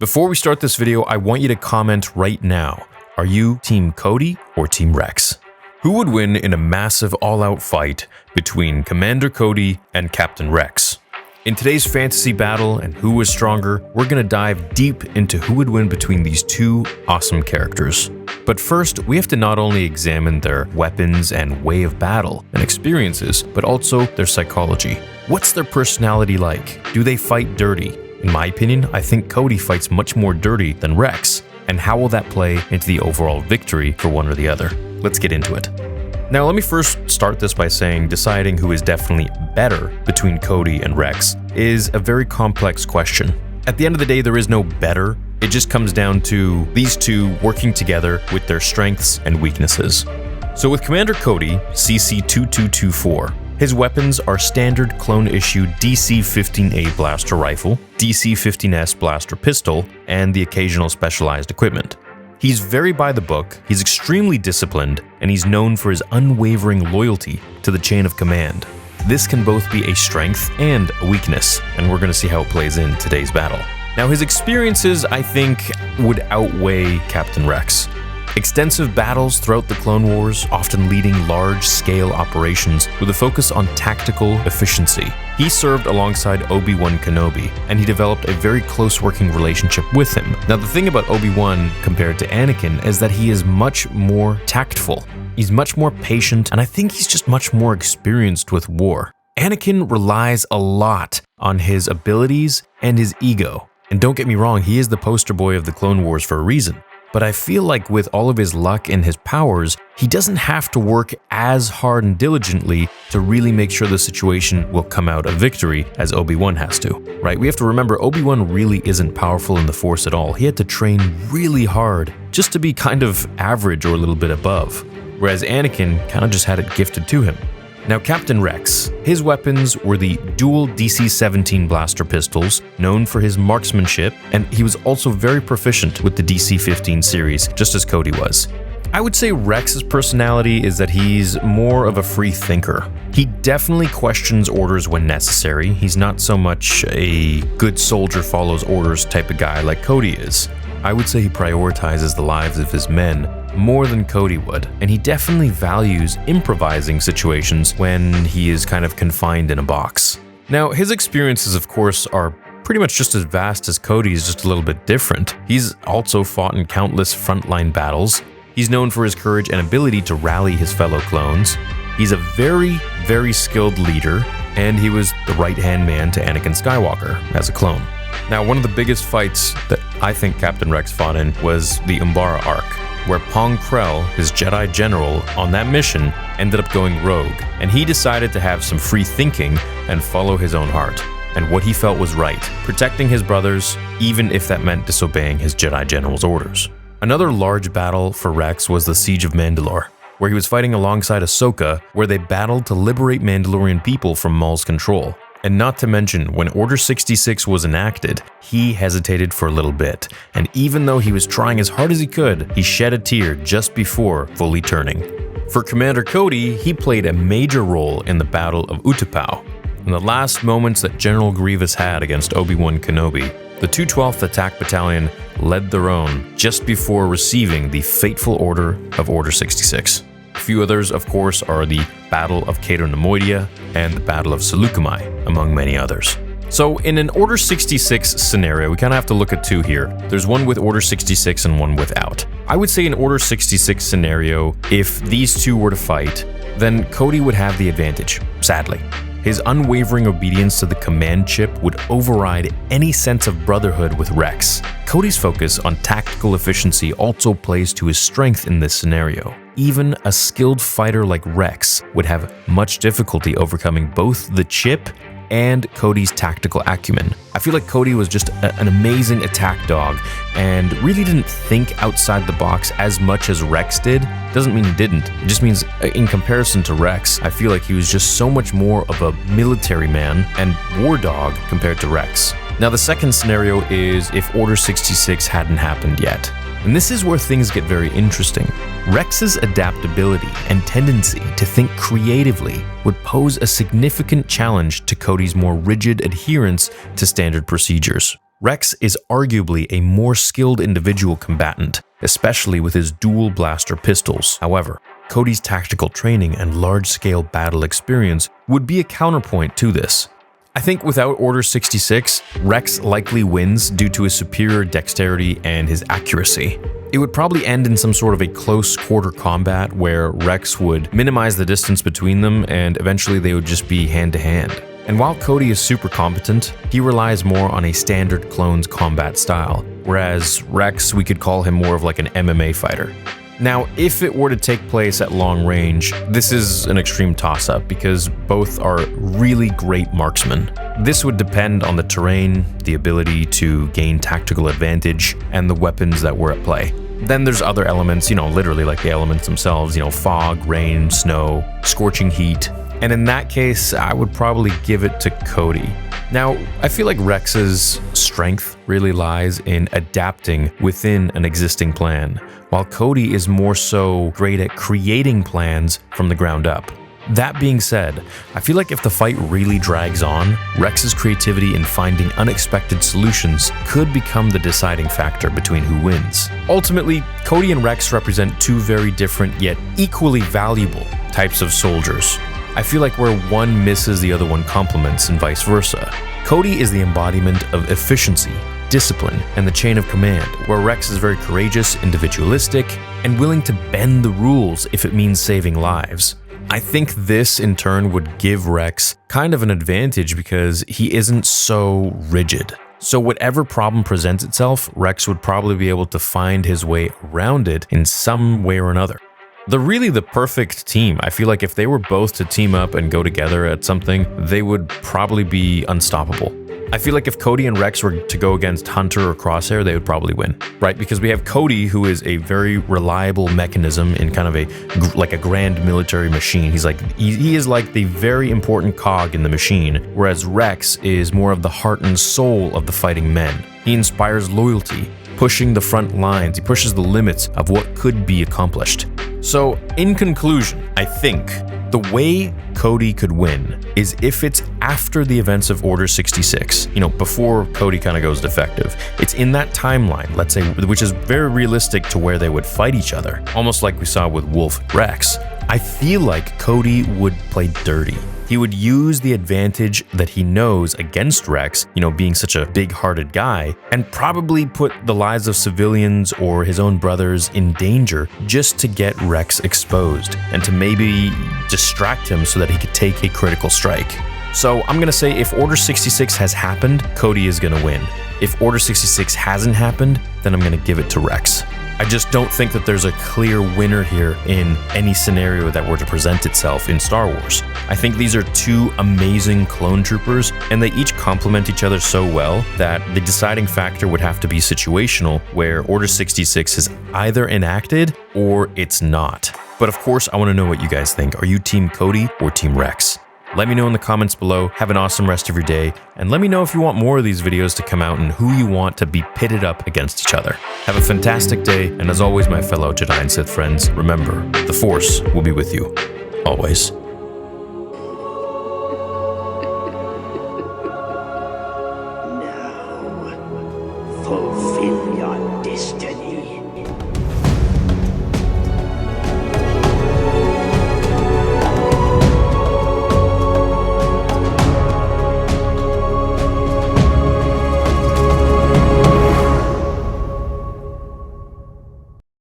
Before we start this video, I want you to comment right now. Are you Team Cody or Team Rex? Who would win in a massive all-out fight between Commander Cody and Captain Rex? In today's fantasy battle and who was stronger, we're gonna dive deep into who would win between these two awesome characters. But first, we have to not only examine their weapons and way of battle and experiences, but also their psychology. What's their personality like? Do they fight dirty? In my opinion, I think Cody fights much more dirty than Rex. And how will that play into the overall victory for one or the other? Let's get into it. Now, let me first start this by saying deciding who is definitely better between Cody and Rex is a very complex question. At the end of the day, there is no better. It just comes down to these two working together with their strengths and weaknesses. So with Commander Cody, CC-2224, his weapons are standard clone-issue DC-15A blaster rifle, DC-15S blaster pistol, and the occasional specialized equipment. He's very by the book, he's extremely disciplined, and he's known for his unwavering loyalty to the chain of command. This can both be a strength and a weakness, and we're going to see how it plays in today's battle. Now, his experiences, I think, would outweigh Captain Rex. Extensive battles throughout the Clone Wars, often leading large-scale operations with a focus on tactical efficiency. He served alongside Obi-Wan Kenobi, and he developed a very close working relationship with him. Now, the thing about Obi-Wan compared to Anakin is that he is much more tactful. He's much more patient, and I think he's just much more experienced with war. Anakin relies a lot on his abilities and his ego. And don't get me wrong, he is the poster boy of the Clone Wars for a reason. But I feel like with all of his luck and his powers, he doesn't have to work as hard and diligently to really make sure the situation will come out a victory as Obi-Wan has to, right? We have to remember Obi-Wan really isn't powerful in the Force at all. He had to train really hard just to be kind of average or a little bit above, whereas Anakin kind of just had it gifted to him. Now, Captain Rex, his weapons were the dual DC-17 blaster pistols, known for his marksmanship, and he was also very proficient with the DC-15 series, just as Cody was. I would say Rex's personality is that he's more of a free thinker. He definitely questions orders when necessary. He's not so much a good soldier follows orders type of guy like Cody is. I would say he prioritizes the lives of his men more than Cody would, and he definitely values improvising situations when he is kind of confined in a box. Now, his experiences, of course, are pretty much just as vast as Cody's, just a little bit different. He's also fought in countless frontline battles. He's known for his courage and ability to rally his fellow clones. He's a very, very skilled leader, and he was the right-hand man to Anakin Skywalker as a clone. Now, one of the biggest fights that I think Captain Rex fought in was the Umbara arc, where Pong Krell, his Jedi general on that mission, ended up going rogue, and he decided to have some free thinking and follow his own heart, and what he felt was right, protecting his brothers, even if that meant disobeying his Jedi general's orders. Another large battle for Rex was the Siege of Mandalore, where he was fighting alongside Ahsoka, where they battled to liberate Mandalorian people from Maul's control. And not to mention, when Order 66 was enacted, he hesitated for a little bit, and even though he was trying as hard as he could, he shed a tear just before fully turning. For Commander Cody, he played a major role in the Battle of Utapau. In the last moments that General Grievous had against Obi-Wan Kenobi, the 212th Attack Battalion led their own just before receiving the fateful order of Order 66. A few others, of course, are the Battle of Cato Nemoidia and the Battle of Seleucami, among many others. So in an Order 66 scenario, we kind of have to look at two here. There's one with Order 66 and one without. I would say in Order 66 scenario, if these two were to fight, then Cody would have the advantage, sadly. His unwavering obedience to the command chip would override any sense of brotherhood with Rex. Cody's focus on tactical efficiency also plays to his strength in this scenario. Even a skilled fighter like Rex would have much difficulty overcoming both the chip and Cody's tactical acumen. I feel like Cody was just an amazing attack dog and really didn't think outside the box as much as Rex did. Doesn't mean he didn't. It just means in comparison to Rex, I feel like he was just so much more of a military man and war dog compared to Rex. Now, the second scenario is if Order 66 hadn't happened yet. And this is where things get very interesting. Rex's adaptability and tendency to think creatively would pose a significant challenge to Cody's more rigid adherence to standard procedures. Rex is arguably a more skilled individual combatant, especially with his dual blaster pistols. However, Cody's tactical training and large-scale battle experience would be a counterpoint to this. I think without Order 66, Rex likely wins due to his superior dexterity and his accuracy. It would probably end in some sort of a close quarter combat where Rex would minimize the distance between them and eventually they would just be hand to hand. And while Cody is super competent, he relies more on a standard clones combat style, whereas Rex, we could call him more of like an MMA fighter. Now, if it were to take place at long range, this is an extreme toss-up because both are really great marksmen. This would depend on the terrain, the ability to gain tactical advantage, and the weapons that were at play. Then there's other elements, literally like the elements themselves, fog, rain, snow, scorching heat. And in that case, I would probably give it to Cody. Now, I feel like Rex's strength really lies in adapting within an existing plan, while Cody is more so great at creating plans from the ground up. That being said, I feel like if the fight really drags on, Rex's creativity in finding unexpected solutions could become the deciding factor between who wins. Ultimately, Cody and Rex represent two very different yet equally valuable types of soldiers. I feel like where one misses, the other one complements, and vice versa. Cody is the embodiment of efficiency, discipline, and the chain of command, where Rex is very courageous, individualistic, and willing to bend the rules if it means saving lives. I think this, in turn, would give Rex kind of an advantage because he isn't so rigid. So whatever problem presents itself, Rex would probably be able to find his way around it in some way or another. They're really the perfect team. I feel like if they were both to team up and go together at something, they would probably be unstoppable. I feel like if Cody and Rex were to go against Hunter or Crosshair, they would probably win, right? Because we have Cody, who is a very reliable mechanism in kind of a grand military machine. He is like the very important cog in the machine, whereas Rex is more of the heart and soul of the fighting men. He inspires loyalty, pushing the front lines. He pushes the limits of what could be accomplished. So, in conclusion, I think the way Cody could win is if it's after the events of Order 66, before Cody kind of goes defective. It's in that timeline, let's say, which is very realistic to where they would fight each other, almost like we saw with Wolf and Rex. I feel like Cody would play dirty. He would use the advantage that he knows against Rex, being such a big-hearted guy, and probably put the lives of civilians or his own brothers in danger just to get Rex exposed and to maybe distract him so that he could take a critical strike. So I'm gonna say if Order 66 has happened, Cody is gonna win. If Order 66 hasn't happened, then I'm gonna give it to Rex. I just don't think that there's a clear winner here in any scenario that were to present itself in Star Wars. I think these are two amazing clone troopers, and they each complement each other so well that the deciding factor would have to be situational, where Order 66 is either enacted or it's not. But of course, I want to know what you guys think. Are you Team Cody or Team Rex? Let me know in the comments below. Have an awesome rest of your day, and let me know if you want more of these videos to come out and who you want to be pitted up against each other. Have a fantastic day, and as always, my fellow Jedi and Sith friends, remember, the Force will be with you, always. Now, fulfill your destiny.